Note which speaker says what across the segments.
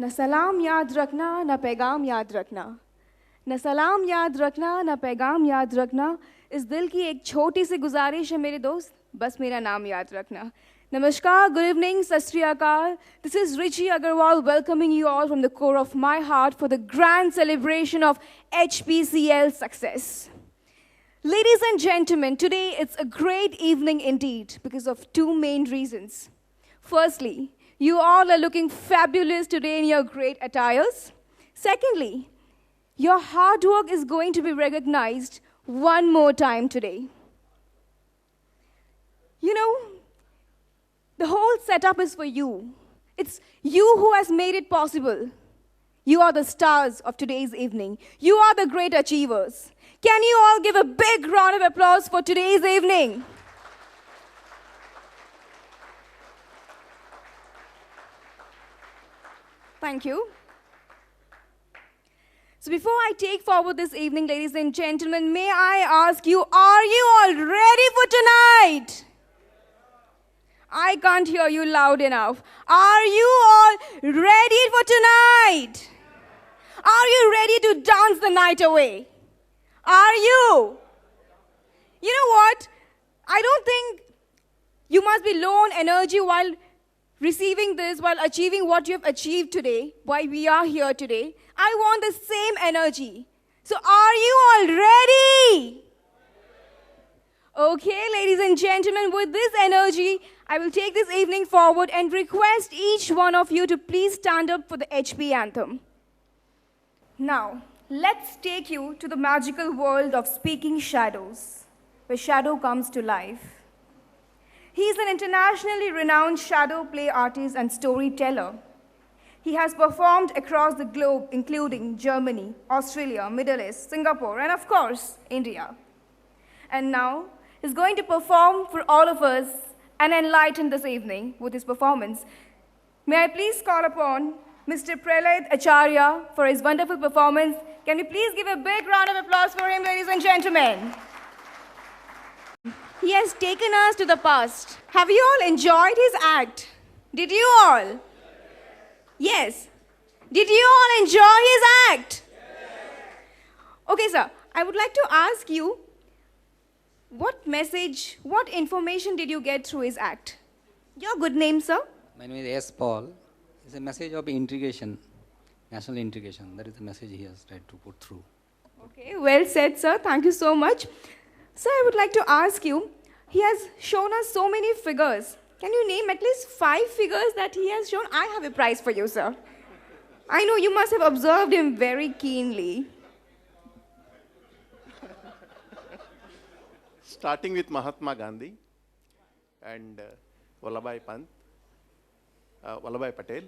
Speaker 1: न सलाम याद रखना न पैगाम याद रखना, न सलाम याद रखना न पैगाम याद रखना। इस दिल की एक छोटी सी गुजारिश है मेरे दोस्त, बस मेरा नाम याद रखना। Namaskar, good evening, Sat Sri Akal. This is Richie Agarwal welcoming you all from the core of my heart for the grand celebration of HPCL success. Ladies and gentlemen, today it's a great evening indeed because of two main reasons. Firstly, you all are looking fabulous today in your great attires. Secondly, your hard work is going to be recognized one more time today. You know, the whole setup is for you. It's you who has made it possible. You are the stars of today's evening. You are the great achievers. Can you all give a big round of applause for today's evening? Thank you. So before I take forward this evening, ladies and gentlemen, may I ask you, are you all ready for tonight? I can't hear you loud enough. Are you all ready for tonight? Are you ready to dance the night away? Are you? You know what? I don't think you must be low on energy while receiving this, while achieving what you have achieved today, why we are here today. I want the same energy. So are you all ready? Okay, ladies and gentlemen, with this energy, I will take this evening forward and request each one of you to please stand up for the HP anthem. Now, let's take you to the magical world of speaking shadows, where shadow comes to life. He is an internationally renowned shadow play artist and storyteller. He has performed across the globe, including Germany, Australia, Middle East, Singapore, and of course, India. And now, he's going to perform for all of us and enlighten this evening with his performance. May I please call upon Mr. Pralay Acharya for his wonderful performance. Can we please give a big round of applause for him, ladies and gentlemen? He has taken us to the past. Have you all enjoyed his act? Did you all? Yes. Did you all enjoy his act? Okay, sir. I would like to ask you, what message, what information did you get through his act? Your good name, sir?
Speaker 2: My name is S. Paul. It's a message of integration, national integration. That is the message he has tried to put through.
Speaker 1: Okay, well said, sir. Thank you so much. Sir, I would like to ask you, he has shown us so many figures. Can you name at least 5 figures that he has shown? I have a prize for you, sir. I know you must have observed him very keenly.
Speaker 3: Starting with Mahatma Gandhi and Vallabhbhai Patel,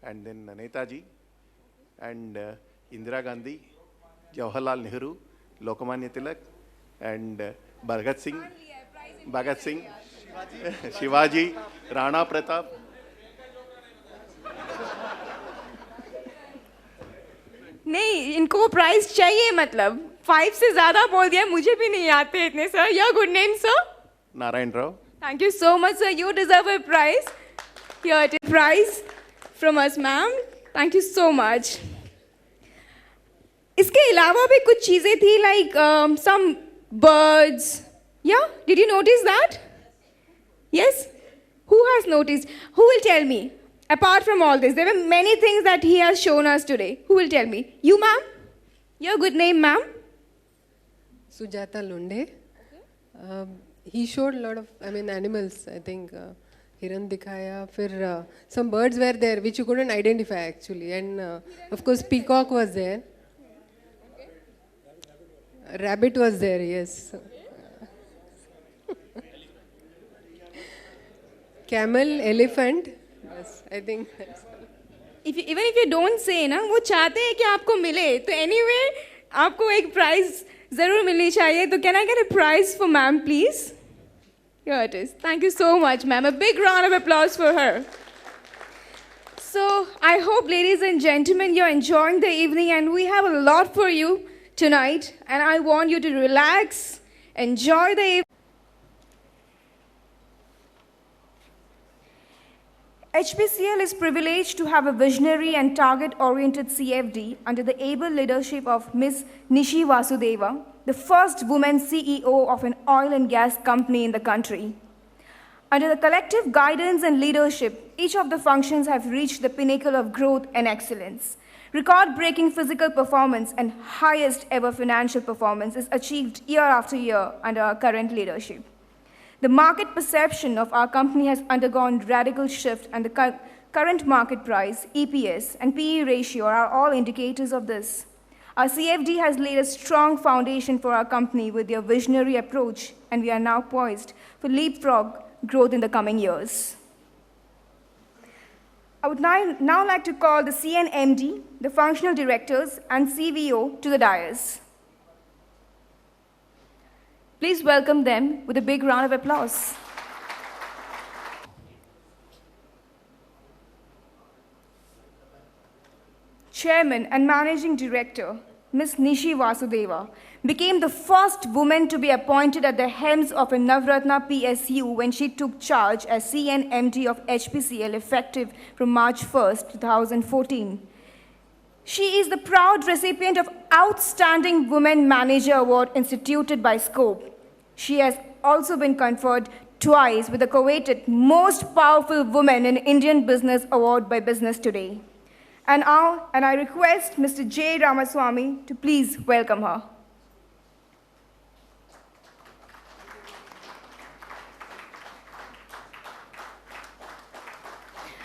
Speaker 3: and then Netaji, and Indira Gandhi, Jawaharlal Nehru, Lokmanya Tilak, and Bhagat Singh, Shivaji, Rana Pratap.
Speaker 1: नहीं, इनको prize चाहिए मतलब 5 से ज़्यादा बोल दिया, मुझे भी नहीं आते इतने sir. Your good name, sir?
Speaker 3: Narayan Rao.
Speaker 1: Thank you so much, sir. You deserve a prize. Here it is, prize from us, ma'am. Thank you so much. इसके अलावा भी कुछ चीज़ें थी, like some birds. Yeah, did you notice that? Yes? Who has noticed? Who will tell me? Apart from all this, there were many things that he has shown us today. Who will tell me? You, ma'am? Your good name, ma'am?
Speaker 4: Sujata Lunde. He showed a lot of, animals. I think Hiran dikhaya. Fir some birds were there which you couldn't identify actually. And of course, peacock was there. Rabbit was there, yes. Camel, elephant. Yes, I think that's
Speaker 1: Even if you don't say ना, वो चाहते हैं कि आपको मिले. तो anyway, आपको एक prize ज़रूर मिलनी चाहिए. तो can I get a prize for ma'am, please? Here it is. Thank you so much, ma'am. A big round of applause for her. So I hope, ladies and gentlemen, you're enjoying the evening, and we have a lot for you tonight. And I want you to relax, enjoy the evening. HPCL is privileged to have a visionary and target-oriented CFD under the able leadership of Ms. Nishi Vasudeva, the first woman CEO of an oil and gas company in the country. Under the collective guidance and leadership, each of the functions have reached the pinnacle of growth and excellence. Record-breaking physical performance and highest ever financial performance is achieved year after year under our current leadership. The market perception of our company has undergone radical shift, and the current market price, EPS, and PE ratio are all indicators of this. Our CFD has laid a strong foundation for our company with their visionary approach, and we are now poised for leapfrog growth in the coming years. I would now like to call the CNMD, the functional directors, and CVO to the dais. Please welcome them with a big round of applause. Chairman and Managing Director, Ms. Nishi Vasudeva, became the first woman to be appointed at the helms of a Navratna PSU when she took charge as CNMD of HPCL effective from March 1st, 2014. She is the proud recipient of Outstanding Women Manager Award instituted by Scope. She has also been conferred twice with the coveted Most Powerful Woman in Indian Business Award by Business Today. And I request Mr. J. Ramaswamy to please welcome her.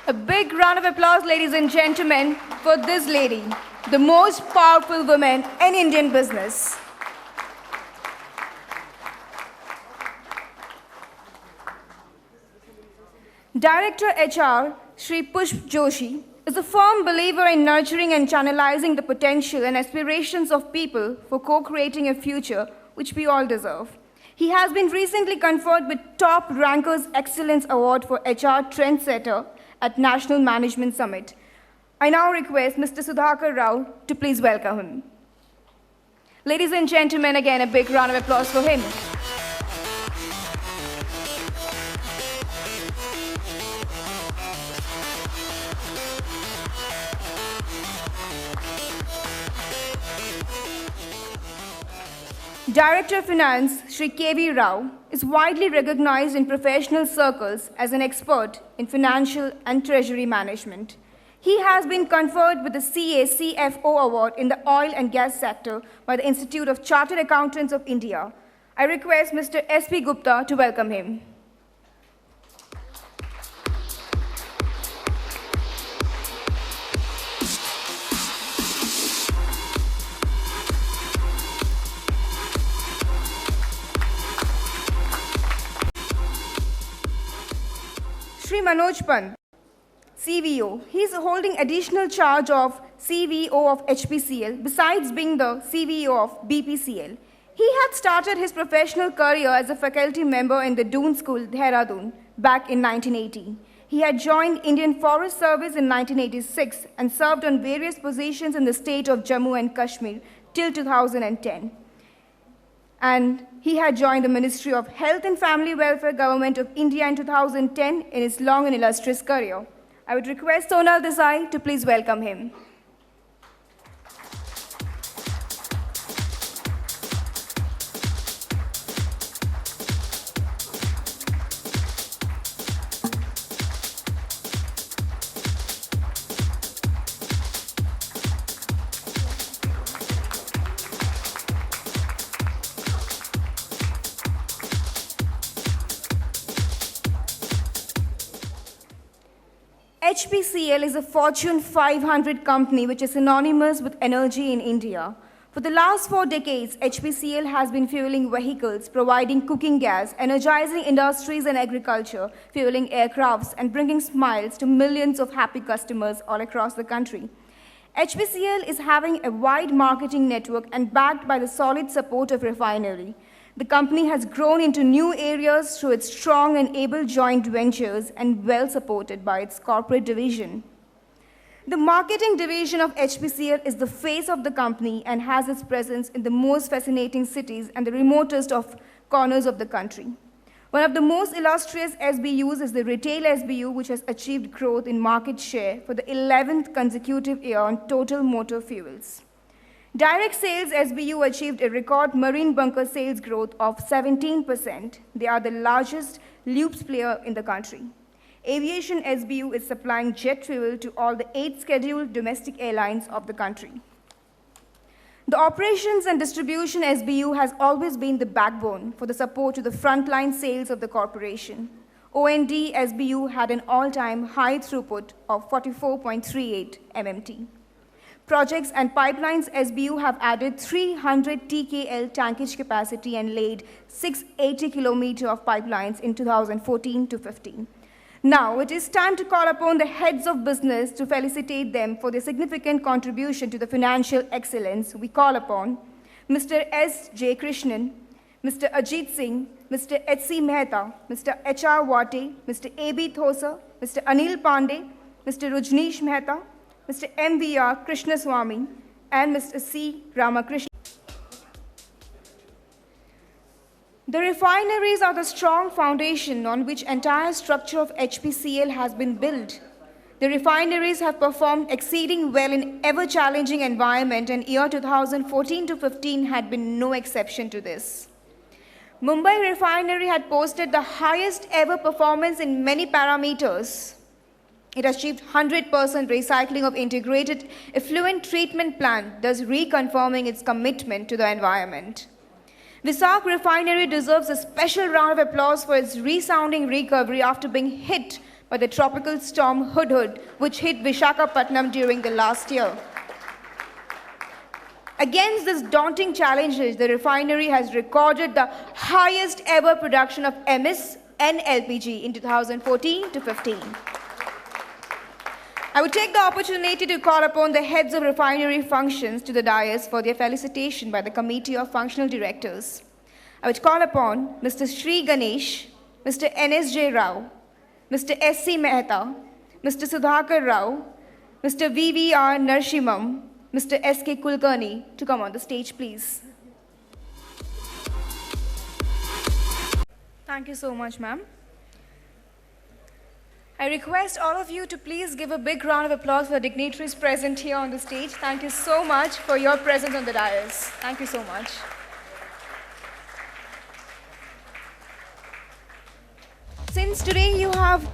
Speaker 1: A big round of applause, ladies and gentlemen, for this lady, the most powerful woman in Indian business. Director HR, Shri Pushp Joshi, is a firm believer in nurturing and channelizing the potential and aspirations of people for co-creating a future which we all deserve. He has been recently conferred with Top Rankers Excellence Award for HR Trendsetter at National Management Summit. I now request Mr. Sudhakar Rao to please welcome him. Ladies and gentlemen, again, a big round of applause for him. Director of Finance, Shri K.V. Rao, is widely recognized in professional circles as an expert in financial and treasury management. He has been conferred with the CA-CFO Award in the oil and gas sector by the Institute of Chartered Accountants of India. I request Mr. S.P. Gupta to welcome him. Shri Manoj Pant, CVO. He is holding additional charge of CVO of HPCL besides being the CVO of BPCL. He had started his professional career as a faculty member in the Doon School, Dehradun, back in 1980. He had joined Indian Forest Service in 1986 and served on various positions in the state of Jammu and Kashmir till 2010. And he had joined the Ministry of Health and Family Welfare Government of India in 2010 in his long and illustrious career. I would request Sonal Desai to please welcome him. HPCL is a Fortune 500 company which is synonymous with energy in India. For the last 4 decades, HPCL has been fueling vehicles, providing cooking gas, energizing industries and agriculture, fueling aircrafts, and bringing smiles to millions of happy customers all across the country. HPCL is having a wide marketing network and backed by the solid support of refinery. The company has grown into new areas through its strong and able joint ventures and well supported by its corporate division. The marketing division of HPCL is the face of the company and has its presence in the most fascinating cities and the remotest of corners of the country. One of the most illustrious SBUs is the retail SBU, which has achieved growth in market share for the 11th consecutive year on total motor fuels. Direct sales SBU achieved a record marine bunker sales growth of 17%. They are the largest lubes player in the country. Aviation SBU is supplying jet fuel to all the 8 scheduled domestic airlines of the country. The Operations and Distribution SBU has always been the backbone for the support to the frontline sales of the corporation. O&D SBU had an all-time high throughput of 44.38 MMT. Projects and Pipelines SBU have added 300 TKL tankage capacity and laid 680 kilometers of pipelines in 2014 to 15. Now, it is time to call upon the heads of business to felicitate them for their significant contribution to the financial excellence. We call upon Mr. S. J. Krishnan, Mr. Ajit Singh, Mr. H.C. Mehta, Mr. H.R. Wate, Mr. A.B. Thosa, Mr. Anil Pandey, Mr. Rajneesh Mehta, Mr. M.V.R. Krishnaswamy, and Mr. C. Ramakrishnan. The refineries are the strong foundation on which entire structure of HPCL has been built. The refineries have performed exceeding well in ever-challenging environment, and year 2014 to 15 had been no exception to this. Mumbai refinery had posted the highest ever performance in many parameters. It achieved 100% recycling of integrated effluent treatment plant, thus reconfirming its commitment to the environment. Visakh refinery deserves a special round of applause for its resounding recovery after being hit by the tropical storm Hudhud, which hit Visakhapatnam during the last year. Against this daunting challenges, the refinery has recorded the highest ever production of MS and LPG in 2014 to 15. I would take the opportunity to call upon the heads of refinery functions to the dais for their felicitation by the Committee of Functional Directors. I would call upon Mr. Sri Ganesh, Mr. N.S.J. Rao, Mr. S.C. Mehta, Mr. Sudhakar Rao, Mr. V.V.R. Narshimam, Mr. S.K. Kulkarni to come on the stage, please. Thank you so much, ma'am. I request all of you to please give a big round of applause for the dignitaries present here on the stage. Thank you so much for your presence on the dais. Thank you so much. Since today you have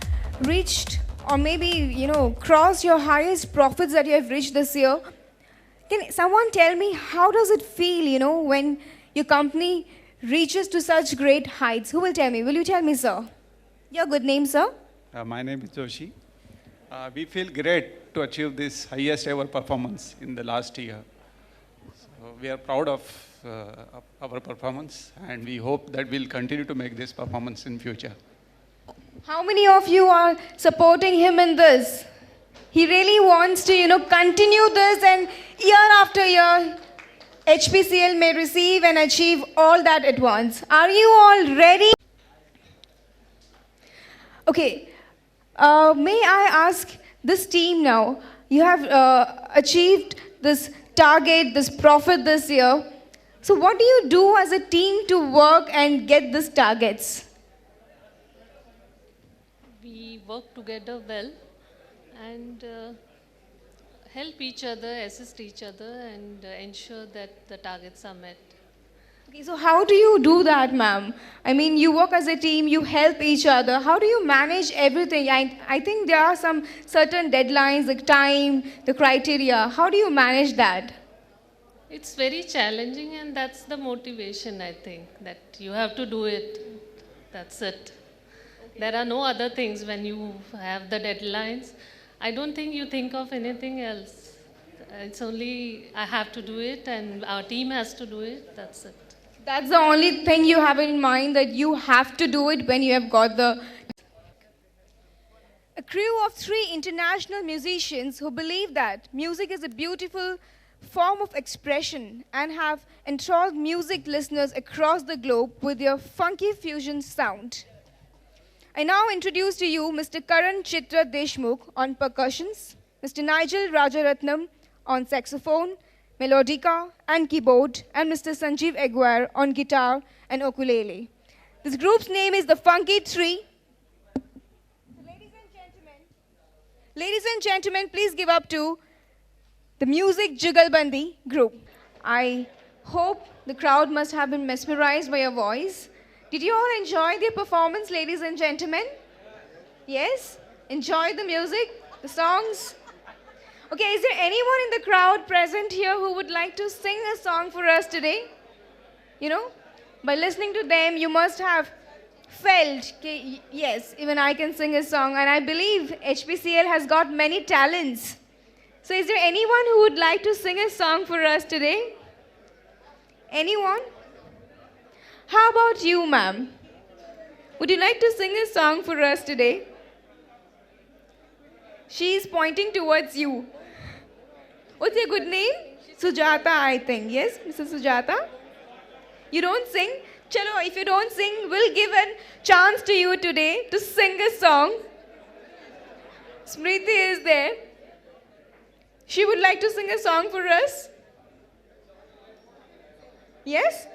Speaker 1: reached, or maybe, crossed your highest profits that you have reached this year, can someone tell me how does it feel, when your company reaches to such great heights? Who will tell me? Will you tell me, sir? Your good name, sir?
Speaker 5: My name is Joshi. We feel great to achieve this highest ever performance in the last year. So we are proud of our performance, and we hope that we'll continue to make this performance in future.
Speaker 1: How many of you are supporting him in this? He really wants to, continue this, and year after year, HPCL may receive and achieve all that at once. Are you all ready? Okay. May I ask this team now, you have achieved this target, this profit this year. So what do you do as a team to work and get these targets?
Speaker 6: We work together well and help each other, assist each other, and ensure that the targets are met.
Speaker 1: Okay, so how do you do that, ma'am? I mean, you work as a team, you help each other. How do you manage everything? I think there are some certain deadlines, the time, the criteria. How do you manage that?
Speaker 6: It's very challenging, and that's the motivation, I think, that you have to do it. That's it. Okay. There are no other things when you have the deadlines. I don't think you think of anything else. It's only I have to do it, and our team has to do it. That's it.
Speaker 1: That's the only thing you have in mind, that you have to do it when you have got the... A crew of 3 international musicians who believe that music is a beautiful form of expression and have enthralled music listeners across the globe with their funky fusion sound. I now introduce to you Mr. Karan Chitra Deshmukh on percussions, Mr. Nigel Rajaratnam on saxophone, melodica and keyboard, and Mr. Sanjeev Aguirre on guitar and ukulele. This group's name is the Funky Tree. Ladies and gentlemen, please give up to the Music Jugalbandi group. I hope the crowd must have been mesmerized by your voice. Did you all enjoy their performance, ladies and gentlemen? Yes? Enjoy the music, the songs? Okay, is there anyone in the crowd present here who would like to sing a song for us today? You know, by listening to them, you must have felt, yes, even I can sing a song, and I believe HPCL has got many talents. So is there anyone who would like to sing a song for us today? Anyone? How about you, ma'am? Would you like to sing a song for us today? She is pointing towards you. What's your good name? Sujata, I think. Yes, Mrs. Sujata? You don't sing? Chalo, if you don't sing, we'll give a chance to you today to sing a song. Smriti is there. She would like to sing a song for us. Yes?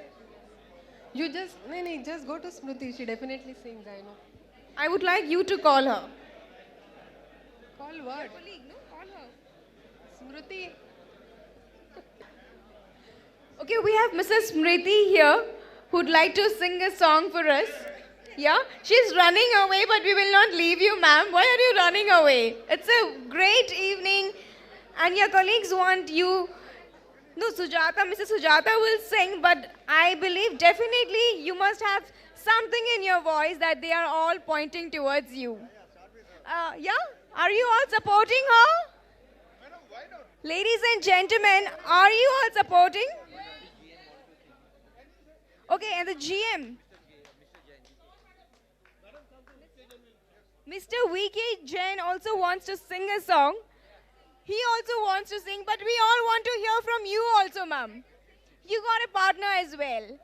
Speaker 4: You just, no, just go to Smriti. She definitely sings, I know.
Speaker 1: I would like you to call her.
Speaker 4: Call what?
Speaker 1: Colleague, no? Call her.
Speaker 4: Smriti.
Speaker 1: Okay, we have Mrs. Smriti here who'd like to sing a song for us. Yeah? She's running away, but we will not leave you, ma'am. Why are you running away? It's a great evening, and your colleagues want you. No, Sujata, Mrs. Sujata will sing, but I believe definitely you must have something in your voice that they are all pointing towards you. Yeah? Are you all supporting her? Ladies and gentlemen, are you all supporting? Okay, and the GM. Mr. VK Jain also wants to sing a song. He also wants to sing, but we all want to hear from you also, ma'am. You got a partner as well.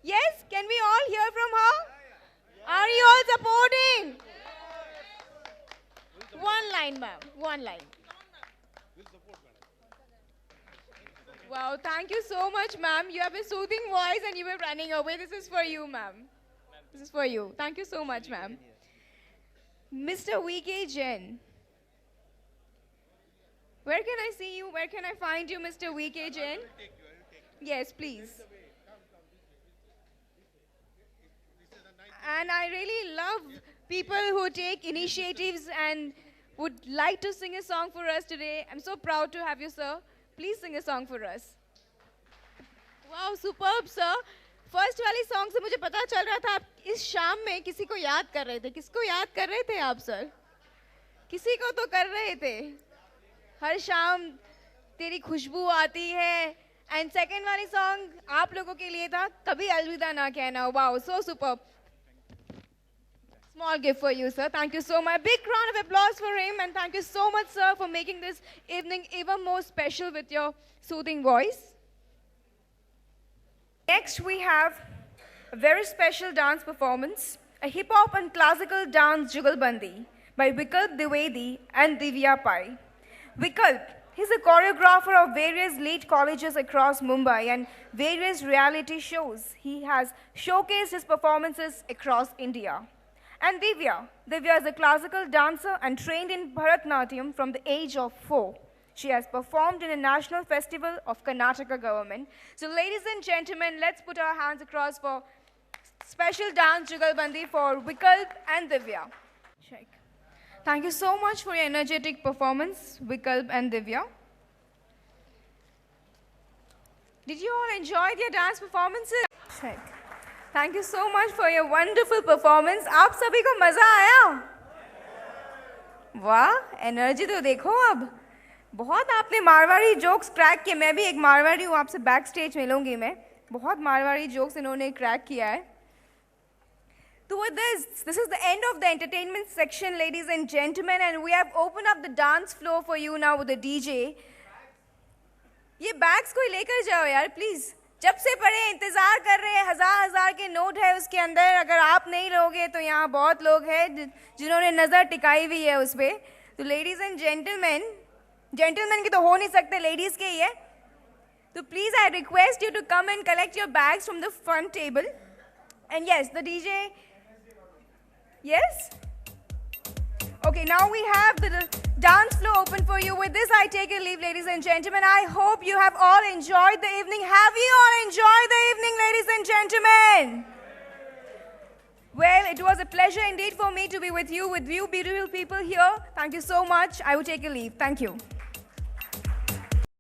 Speaker 1: Yes? Can we all hear from her? Are you all supporting? One line, ma'am. One line. Wow, thank you so much, ma'am. You have a soothing voice and you were running away. This is for you, ma'am. This is for you. Thank you so much, ma'am. Mr. VK Jain. Where can I see you? Where can I find you, Mr. VK Jain? Yes, please. And I really love people who take initiatives and would like to sing a song for us today. I'm so proud to have you, sir. Please sing a song for us. Wow, superb, sir. First वाली song से मुझे पता चल रहा था आप इस शाम में किसी को याद कर रहे थे. किसको याद कर रहे थे आप, सर? किसी को तो कर रहे थे. हर शाम तेरी खुशबू आती है. एंड सेकंड वाली सॉन्ग आप लोगों के लिए था, कभी अलविदा ना कहना. Wow, so superb. Small gift for you, sir. Thank you so much. Big round of applause for him, and thank you so much, sir, for making this evening even more special with your soothing voice. Next, we have a very special dance performance, a hip-hop and classical dance Jugalbandi by Vikalp Dwivedi and Divya Pai. Vikalp, he's a choreographer of various elite colleges across Mumbai and various reality shows. He has showcased his performances across India. And Divya is a classical dancer and trained in Bharatanatyam from the age of 4. She has performed in a national festival of Karnataka government. So ladies and gentlemen, let's put our hands across for special dance Jugalbandi for Vikalp and Divya. Check. Thank you so much for your energetic performance, Vikalp and Divya. Did you all enjoy their dance performances? Check. Thank you so much for your wonderful performance. आप सभी को मजा आया? वाह, energy तो देखो अब. बहुत आपने मारवाड़ी जोक्स क्रैक किए. मैं भी एक मारवाड़ी हूँ, आपसे बैक स्टेज मिलूंगी मैं. बहुत मारवाड़ी जोक्स इन्होंने क्रैक किया है. So with this is the end of the entertainment section, ladies and gentlemen, and we have opened up the dance floor for you now with the DJ. ये bags कोई लेकर जाओ यार, प्लीज. जब से पढ़े इंतजार कर रहे हैं. हजार के नोट है उसके अंदर. अगर आप नहीं लोगे तो यहाँ बहुत लोग हैं जिन्होंने नजर टिकाई हुई है उस पर. तो लेडीज एंड जेंटलमैन की तो हो नहीं सकते, लेडीज के ही है. तो please I request you to come and collect your bags from the front table. And yes, the DJ. Yes? Okay, now we have the dance floor open for you. With this, I take a leave, ladies and gentlemen. I hope you have all enjoyed the evening. Have you all enjoyed the evening, ladies and gentlemen? Well, it was a pleasure indeed for me to be with you beautiful people here. Thank you so much. I will take a leave. Thank you.